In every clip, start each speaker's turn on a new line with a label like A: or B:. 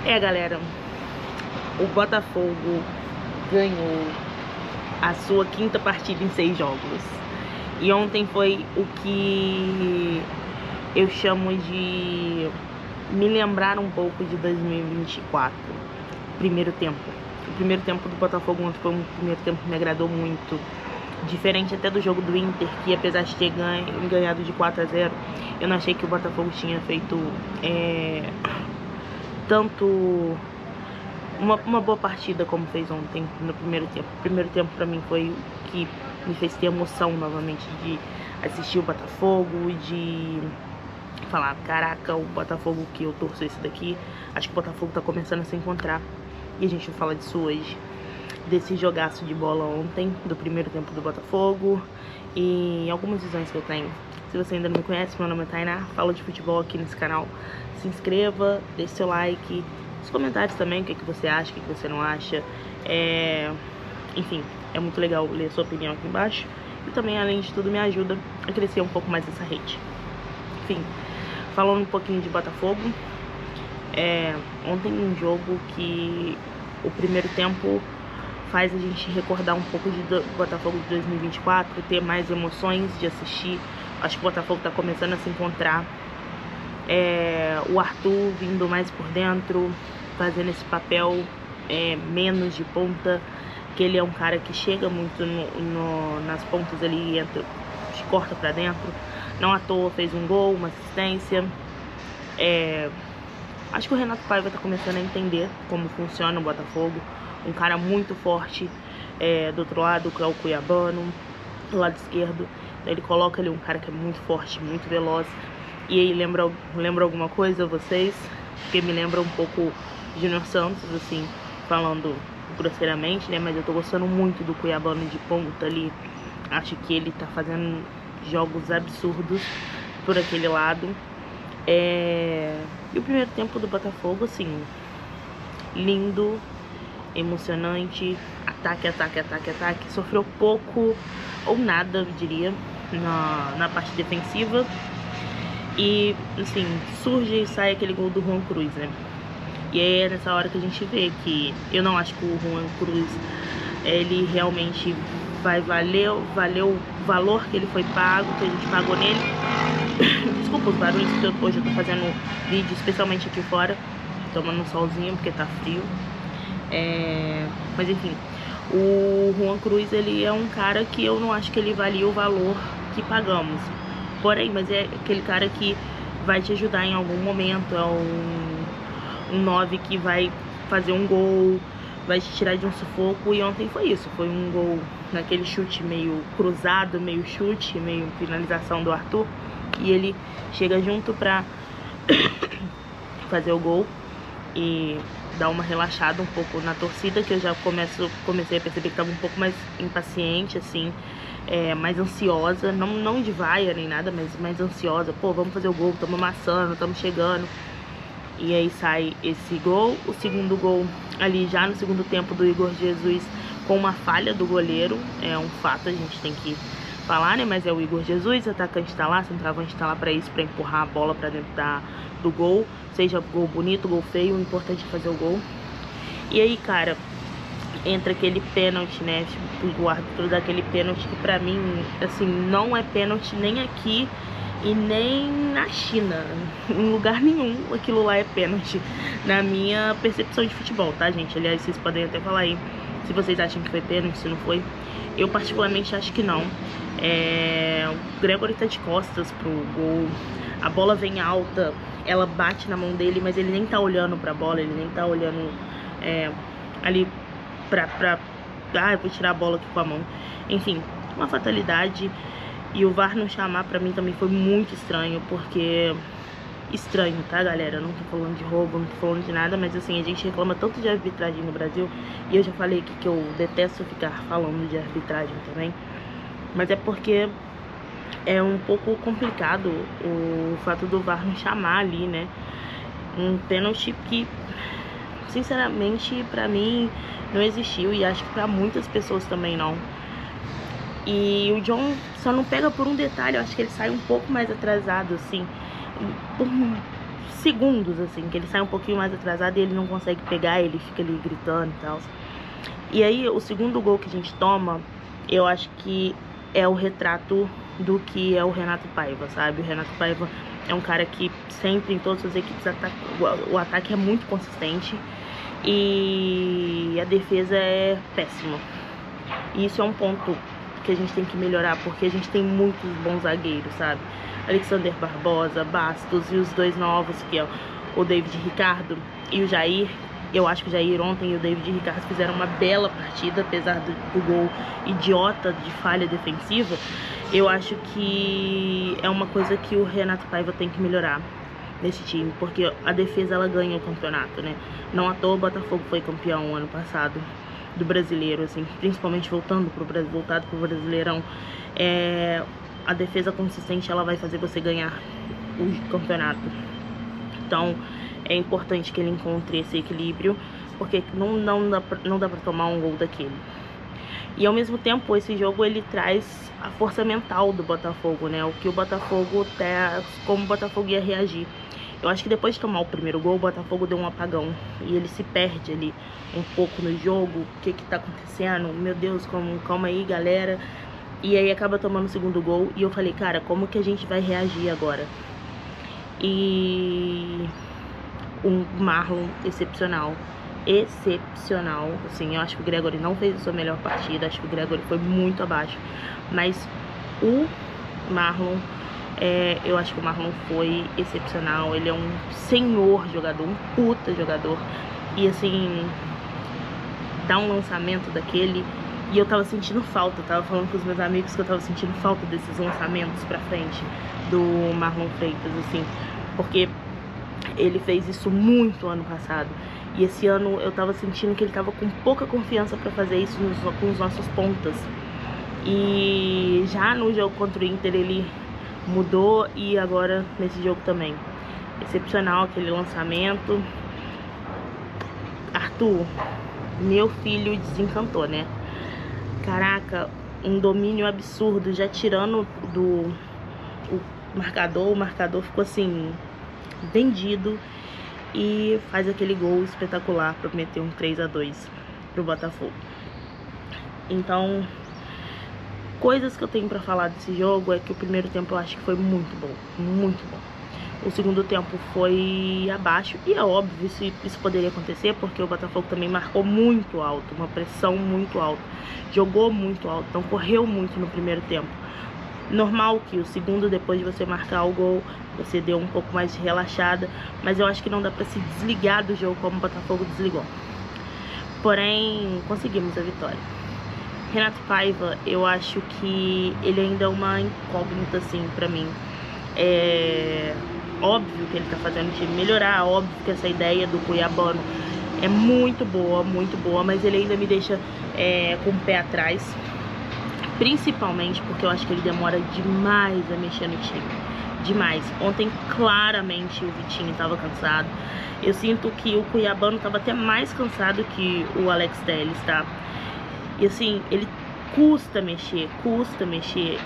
A: Galera, o Botafogo ganhou a sua 5ª partida em 6 jogos. E ontem foi o que eu chamo de me lembrar um pouco de 2024, primeiro tempo. O primeiro tempo do Botafogo ontem foi um primeiro tempo que me agradou muito. Diferente até do jogo do Inter, que apesar de ter ganhado de 4-0, eu não achei que o Botafogo tinha feito tanto uma boa partida como fez ontem no primeiro tempo. O primeiro tempo pra mim foi o que me fez ter emoção novamente de assistir o Botafogo, de falar, caraca, o Botafogo que eu torço esse daqui, acho que o Botafogo tá começando a se encontrar. E a gente vai falar disso hoje, desse jogaço de bola ontem, do primeiro tempo do Botafogo e algumas visões que eu tenho. Se você ainda não me conhece, meu nome é Tainá, falo de futebol aqui nesse canal. Se inscreva, deixe seu like, os comentários também, o que você acha, o que você não acha. Enfim, é muito legal ler a sua opinião aqui embaixo. E também, além de tudo, me ajuda a crescer um pouco mais essa rede. Enfim, falando um pouquinho de Botafogo, ontem um jogo que o primeiro tempo faz a gente recordar um pouco de Botafogo de 2024, ter mais emoções de assistir. Acho que o Botafogo tá começando a se encontrar. O Arthur vindo mais por dentro, fazendo esse papel menos de ponta, que ele é um cara que chega muito nas pontas ali, entra, corta pra dentro. Não à toa fez um gol, uma assistência. Acho que o Renato Paiva tá começando a entender como funciona o Botafogo. Um cara muito forte do outro lado, que é o Cuiabano, do lado esquerdo. Então ele coloca ali um cara que é muito forte, muito veloz. E aí lembra alguma coisa a vocês? Porque me lembra um pouco Júnior Santos, assim, falando grosseiramente, né? Mas eu tô gostando muito do Cuiabano de ponta ali. Acho que ele tá fazendo jogos absurdos por aquele lado. E o primeiro tempo do Botafogo, assim, lindo, emocionante, ataque. Sofreu pouco ou nada, eu diria, na parte defensiva. E, assim, surge e sai aquele gol do Juan Cruz, né? E aí é nessa hora que a gente vê que eu não acho que o Juan Cruz, ele realmente vai valer o valor que ele foi pago, que a gente pagou nele. Desculpa os barulhos, porque hoje eu tô fazendo vídeo, especialmente aqui fora, tomando um solzinho, porque tá frio. Mas enfim, o Juan Cruz, ele é um cara que eu não acho que ele valia o valor que pagamos. Porém, mas é aquele cara que vai te ajudar em algum momento, é um 9 que vai fazer um gol, vai te tirar de um sufoco. E ontem foi isso, foi um gol naquele chute meio cruzado, meio chute, meio finalização do Arthur. E ele chega junto pra fazer o gol e dar uma relaxada um pouco na torcida, que eu já comecei a perceber que tava um pouco mais impaciente, assim, mais ansiosa, não de vaia nem nada, mas mais ansiosa. Pô, vamos fazer o gol, estamos amassando, estamos chegando. E aí sai esse gol, o segundo gol ali já no segundo tempo do Igor Jesus, com uma falha do goleiro, é um fato, a gente tem que falar, né? Mas é o Igor Jesus, o atacante tá lá, centroavante tá lá pra isso, pra empurrar a bola pra dentro do gol, seja gol bonito, gol feio, o importante é fazer o gol. E aí, cara, entra aquele pênalti, né? O árbitro dá aquele pênalti que pra mim, assim, não é pênalti nem aqui e nem na China, em lugar nenhum aquilo lá é pênalti, na minha percepção de futebol, tá, gente? Aliás, vocês podem até falar aí se vocês acham que foi pênalti, se não foi. Eu particularmente acho que não. O Gregório tá de costas pro gol, a bola vem alta, ela bate na mão dele, mas ele nem tá olhando pra bola, ele nem tá olhando ali eu vou tirar a bola aqui com a mão. Enfim, uma fatalidade. E o VAR não chamar pra mim também foi muito estranho, porque... Estranho, tá, galera? Eu não tô falando de roubo, não tô falando de nada, mas assim, a gente reclama tanto de arbitragem no Brasil, e eu já falei aqui que eu detesto ficar falando de arbitragem também, mas é porque é um pouco complicado o fato do VAR não chamar ali, né? Um pênalti que, sinceramente, pra mim não existiu, e acho que pra muitas pessoas também não. E o John só não pega por um detalhe, eu acho que ele sai um pouco mais atrasado, assim, por segundos, assim, que ele sai um pouquinho mais atrasado e ele não consegue pegar, ele fica ali gritando e tal. E aí, o segundo gol que a gente toma, eu acho que é o retrato do que é o Renato Paiva, sabe? O Renato Paiva é um cara que sempre, em todas as equipes, o ataque é muito consistente e a defesa é péssima. E isso é um ponto que a gente tem que melhorar, porque a gente tem muitos bons zagueiros, sabe? Alexander Barbosa, Bastos e os dois novos, que é o David Ricardo e o Jair. Eu acho que o Jair ontem e o David Ricardo fizeram uma bela partida, apesar do gol idiota de falha defensiva. Eu acho que é uma coisa que o Renato Paiva tem que melhorar nesse time, porque a defesa ela ganha o campeonato, né? Não à toa o Botafogo foi campeão ano passado do brasileiro, assim, principalmente voltado pro Brasileirão. A defesa consistente ela vai fazer você ganhar o campeonato. Então é importante que ele encontre esse equilíbrio, porque não dá pra tomar um gol daquele. E ao mesmo tempo esse jogo ele traz a força mental do Botafogo, né? O que o Botafogo como o Botafogo ia reagir. Eu acho que depois de tomar o primeiro gol, o Botafogo deu um apagão e ele se perde ali um pouco no jogo. O que tá acontecendo? Meu Deus, calma aí, galera. E aí acaba tomando o segundo gol e eu falei, cara, como que a gente vai reagir agora? E um Marlon excepcional, assim, eu acho que o Gregório não fez a sua melhor partida, acho que o Gregório foi muito abaixo, mas o Marlon, eu acho que o Marlon foi excepcional, ele é um senhor jogador, um puta jogador, e assim, dá um lançamento daquele, e eu tava sentindo falta, eu tava falando com os meus amigos que eu tava sentindo falta desses lançamentos pra frente do Marlon Freitas, assim, porque ele fez isso muito ano passado. E esse ano eu tava sentindo que ele tava com pouca confiança pra fazer isso com os nossos pontas. E já no jogo contra o Inter ele mudou e agora nesse jogo também. Excepcional aquele lançamento. Arthur, meu filho desencantou, né? Caraca, um domínio absurdo, já tirando o marcador ficou assim, vendido, e faz aquele gol espetacular para meter um 3-2 pro Botafogo. Então, coisas que eu tenho para falar desse jogo é que o primeiro tempo eu acho que foi muito bom, muito bom. O segundo tempo foi abaixo, e é óbvio, isso poderia acontecer, porque o Botafogo também marcou muito alto, uma pressão muito alta, jogou muito alto, então correu muito no primeiro tempo. Normal que o segundo, depois de você marcar o gol, você deu um pouco mais de relaxada, mas eu acho que não dá pra se desligar do jogo como o Botafogo desligou. Porém, conseguimos a vitória. Renato Paiva, eu acho que ele ainda é uma incógnita, assim, pra mim. Óbvio que ele tá fazendo o time melhorar, óbvio que essa ideia do Cuiabano é muito boa, mas ele ainda me deixa com o pé atrás. Principalmente porque eu acho que ele demora demais a mexer no time. Demais. Ontem, claramente, o Vitinho estava cansado. Eu sinto que o Cuiabano estava até mais cansado que o Alex Telles, tá? E assim, ele custa mexer.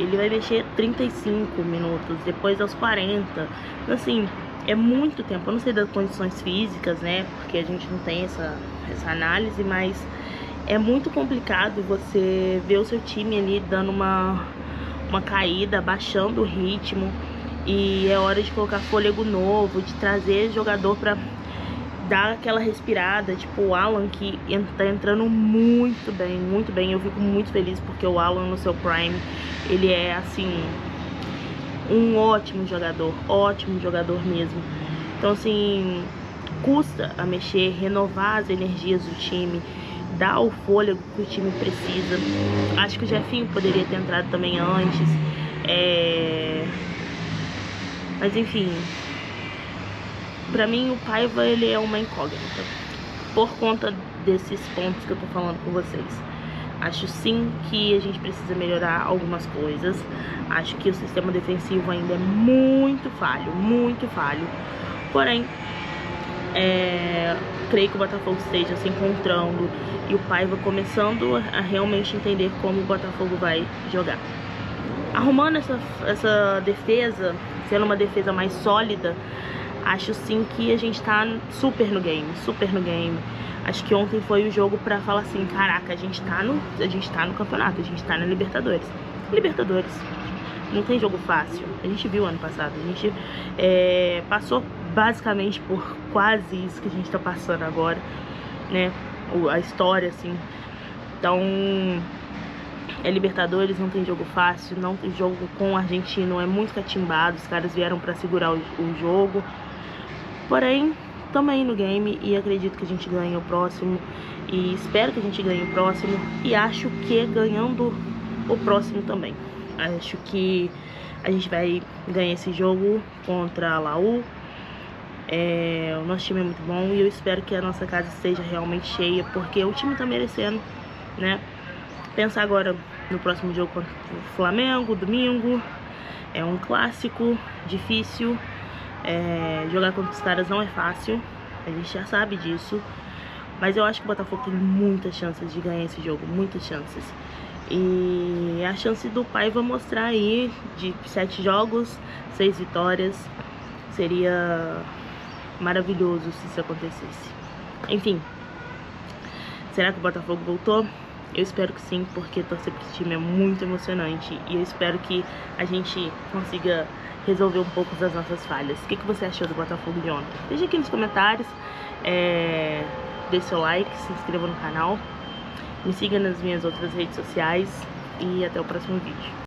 A: Ele vai mexer 35 minutos, depois aos 40. Então, assim, é muito tempo. Eu não sei das condições físicas, né? Porque a gente não tem essa análise, mas é muito complicado você ver o seu time ali dando uma caída, baixando o ritmo. E é hora de colocar fôlego novo, de trazer jogador pra dar aquela respirada, tipo o Alan, que tá entrando muito bem. Eu fico muito feliz porque o Alan no seu prime, ele é assim, um ótimo jogador mesmo. Então assim, custa a mexer, renovar as energias do time, dar o fôlego que o time precisa. Acho que o Jefinho poderia ter entrado também antes. Mas enfim, pra mim o Paiva ele é uma incógnita, por conta desses pontos que eu tô falando com vocês. Acho sim que a gente precisa melhorar algumas coisas. Acho que o sistema defensivo ainda é muito falho. Porém, creio que o Botafogo esteja se encontrando e o Paiva começando a realmente entender como o Botafogo vai jogar. Arrumando essa defesa, sendo uma defesa mais sólida, acho sim que a gente tá super no game, super no game. Acho que ontem foi o jogo pra falar assim, caraca, a gente tá no campeonato, a gente tá na Libertadores. Libertadores, não tem jogo fácil. A gente viu ano passado, a gente passou basicamente por quase isso que a gente tá passando agora, né? A história, assim. Então, Libertadores, não tem jogo fácil, não tem jogo com o argentino, é muito catimbado, os caras vieram pra segurar o jogo. Porém, também no game e acredito que a gente ganhe o próximo e espero que a gente ganhe o próximo e acho que ganhando o próximo também. Acho que a gente vai ganhar esse jogo contra a Laú. O nosso time é muito bom e eu espero que a nossa casa esteja realmente cheia, porque o time tá merecendo, né? Pensar agora no próximo jogo contra o Flamengo, domingo. É um clássico difícil. Jogar contra os caras não é fácil, a gente já sabe disso, mas eu acho que o Botafogo tem muitas chances de ganhar esse jogo, muitas chances. E a chance do Paiva mostrar aí de 7 jogos, 6 vitórias, seria maravilhoso se isso acontecesse. Enfim, será que o Botafogo voltou? Eu espero que sim, porque torcer pro time é muito emocionante e eu espero que a gente consiga resolver um pouco das nossas falhas. O que você achou do Botafogo de ontem? Deixa aqui nos comentários, dê seu like, se inscreva no canal, me siga nas minhas outras redes sociais e até o próximo vídeo.